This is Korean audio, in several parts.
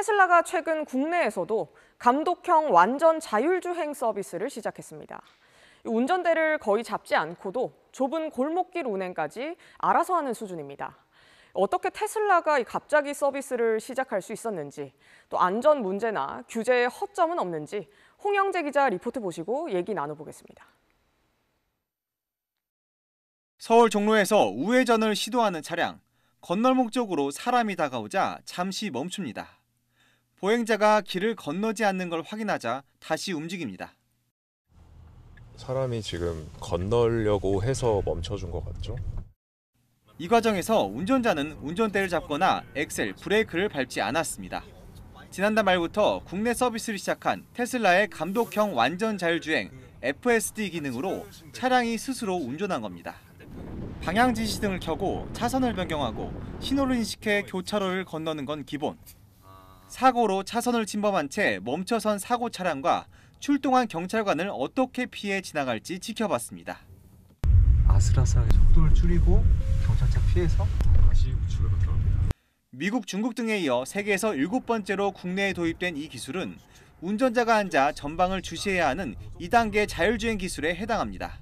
테슬라가 최근 국내에서도 감독형 완전 자율주행 서비스를 시작했습니다. 운전대를 거의 잡지 않고도 좁은 골목길 운행까지 알아서 하는 수준입니다. 어떻게 테슬라가 갑자기 서비스를 시작할 수 있었는지, 또 안전 문제나 규제에 허점은 없는지 홍영재 기자 리포트 보시고 얘기 나눠보겠습니다. 서울 종로에서 우회전을 시도하는 차량. 건널 목적으로 사람이 다가오자 잠시 멈춥니다. 보행자가 길을 건너지 않는 걸 확인하자 다시 움직입니다. 사람이 지금 건너려고 해서 멈춰준 것 같죠? 이 과정에서 운전자는 운전대를 잡거나 엑셀, 브레이크를 밟지 않았습니다. 지난달 말부터 국내 서비스를 시작한 테슬라의 감독형 완전 자율주행 FSD 기능으로 차량이 스스로 운전한 겁니다. 방향 지시 등을 켜고 차선을 변경하고 신호를 인식해 교차로를 건너는 건 기본. 사고로 차선을 침범한 채 멈춰선 사고 차량과 출동한 경찰관을 어떻게 피해 지나갈지 지켜봤습니다. 아슬아슬하게 속도를 줄이고 경찰차 피해서 다시 우측으로 들어갑니다. 미국, 중국 등에 이어 세계에서 7번째로 국내에 도입된 이 기술은 운전자가 앉아 전방을 주시해야 하는 2단계 자율주행 기술에 해당합니다.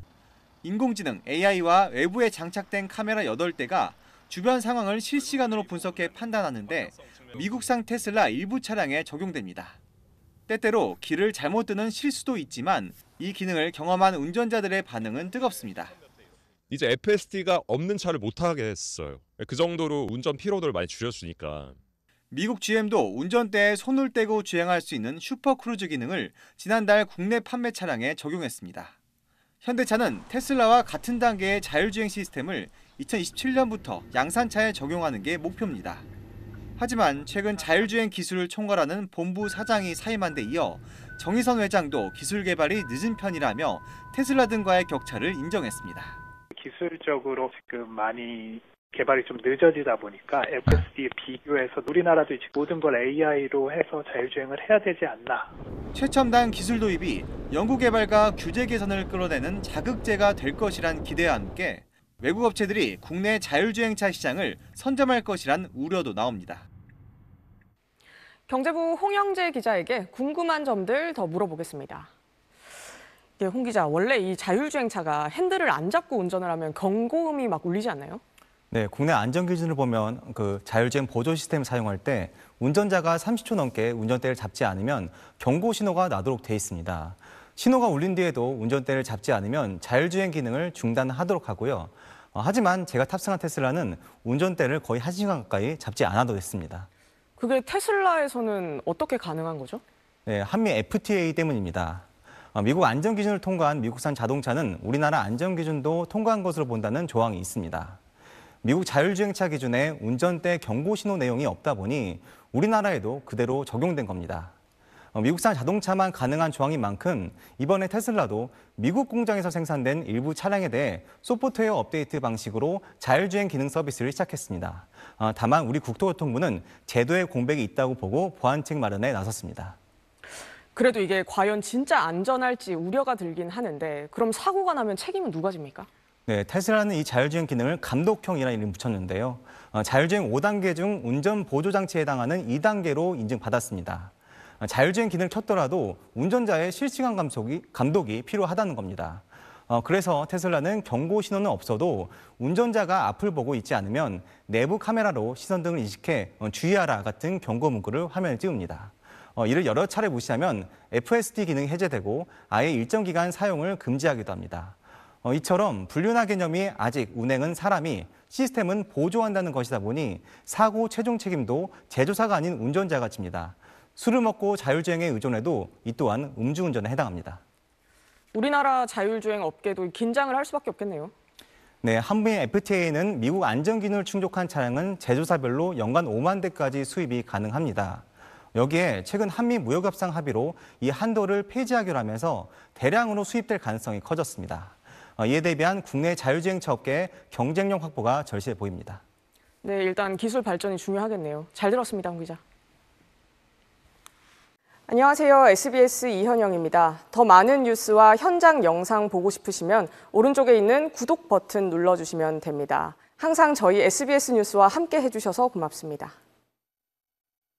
인공지능 AI와 외부에 장착된 카메라 8대가 주변 상황을 실시간으로 분석해 판단하는데 미국산 테슬라 일부 차량에 적용됩니다. 때때로 길을 잘못 뜨는 실수도 있지만 이 기능을 경험한 운전자들의 반응은 뜨겁습니다. 이제 FSD가 없는 차를 못 타게 했어요. 그 정도로 운전 피로도를 많이 줄였으니까. 미국 GM도 운전대에 손을 떼고 주행할 수 있는 슈퍼크루즈 기능을 지난달 국내 판매 차량에 적용했습니다. 현대차는 테슬라와 같은 단계의 자율주행 시스템을 2027년부터 양산차에 적용하는 게 목표입니다. 하지만 최근 자율주행 기술을 총괄하는 본부 사장이 사임한 데 이어 정의선 회장도 기술 개발이 늦은 편이라며 테슬라 등과의 격차를 인정했습니다. 기술적으로 지금 많이 개발이 좀 늦어지다 보니까 FSD에 비교해서 우리나라도 이제 모든 걸 AI로 해서 자율주행을 해야 되지 않나. 최첨단 기술 도입이 연구개발과 규제 개선을 끌어내는 자극제가 될 것이란 기대와 함께 외국 업체들이 국내 자율주행차 시장을 선점할 것이란 우려도 나옵니다. 경제부 홍영재 기자에게 궁금한 점들 더 물어보겠습니다. 홍 기자, 원래 이 자율주행차가 핸들을 안 잡고 운전을 하면 경고음이 막 울리지 않나요? 네, 국내 안전 기준을 보면 자율주행 보조 시스템을 사용할 때 운전자가 30초 넘게 운전대를 잡지 않으면 경고 신호가 나도록 돼 있습니다. 신호가 울린 뒤에도 운전대를 잡지 않으면 자율주행 기능을 중단하도록 하고요. 하지만 제가 탑승한 테슬라는 운전대를 거의 1시간 가까이 잡지 않아도 됐습니다. 그게 테슬라에서는 어떻게 가능한 거죠? 네, 한미 FTA 때문입니다. 미국 안전 기준을 통과한 미국산 자동차는 우리나라 안전 기준도 통과한 것으로 본다는 조항이 있습니다. 미국 자율주행차 기준에 운전대 경고 신호 내용이 없다 보니 우리나라에도 그대로 적용된 겁니다. 미국산 자동차만 가능한 조항인 만큼 이번에 테슬라도 미국 공장에서 생산된 일부 차량에 대해 소프트웨어 업데이트 방식으로 자율주행 기능 서비스를 시작했습니다. 다만 우리 국토교통부는 제도에 공백이 있다고 보고 보완책 마련에 나섰습니다. 그래도 이게 과연 진짜 안전할지 우려가 들긴 하는데 그럼 사고가 나면 책임은 누가 집니까? 네, 테슬라는 이 자율주행 기능을 감독형이라는 이름을 붙였는데요. 자율주행 5단계 중 운전 보조 장치에 해당하는 2단계로 인증받았습니다. 자율주행 기능을 켰더라도 운전자의 실시간 감독이 필요하다는 겁니다. 그래서 테슬라는 경고 신호는 없어도 운전자가 앞을 보고 있지 않으면 내부 카메라로 시선 등을 인식해 주의하라 같은 경고 문구를 화면에 띄웁니다. 이를 여러 차례 무시하면 FSD 기능이 해제되고 아예 일정 기간 사용을 금지하기도 합니다. 이처럼 불륜화 개념이 아직 운행은 사람이 시스템은 보조한다는 것이다 보니 사고 최종 책임도 제조사가 아닌 운전자가 집니다. 술을 먹고 자율주행에 의존해도 이 또한 음주운전에 해당합니다. 우리나라 자율주행 업계도 긴장을 할 수밖에 없겠네요. 네, 한미 FTA는 미국 안전기능을 충족한 차량은 제조사별로 연간 5만 대까지 수입이 가능합니다. 여기에 최근 한미 무역협상 합의로 이 한도를 폐지하기로 하면서 대량으로 수입될 가능성이 커졌습니다. 이에 대비한 국내 자율주행차 업계의 경쟁력 확보가 절실해 보입니다. 네, 일단 기술 발전이 중요하겠네요. 잘 들었습니다, 홍 기자. 안녕하세요. SBS 이현영입니다. 더 많은 뉴스와 현장 영상 보고 싶으시면 오른쪽에 있는 구독 버튼 눌러주시면 됩니다. 항상 저희 SBS 뉴스와 함께 해주셔서 고맙습니다.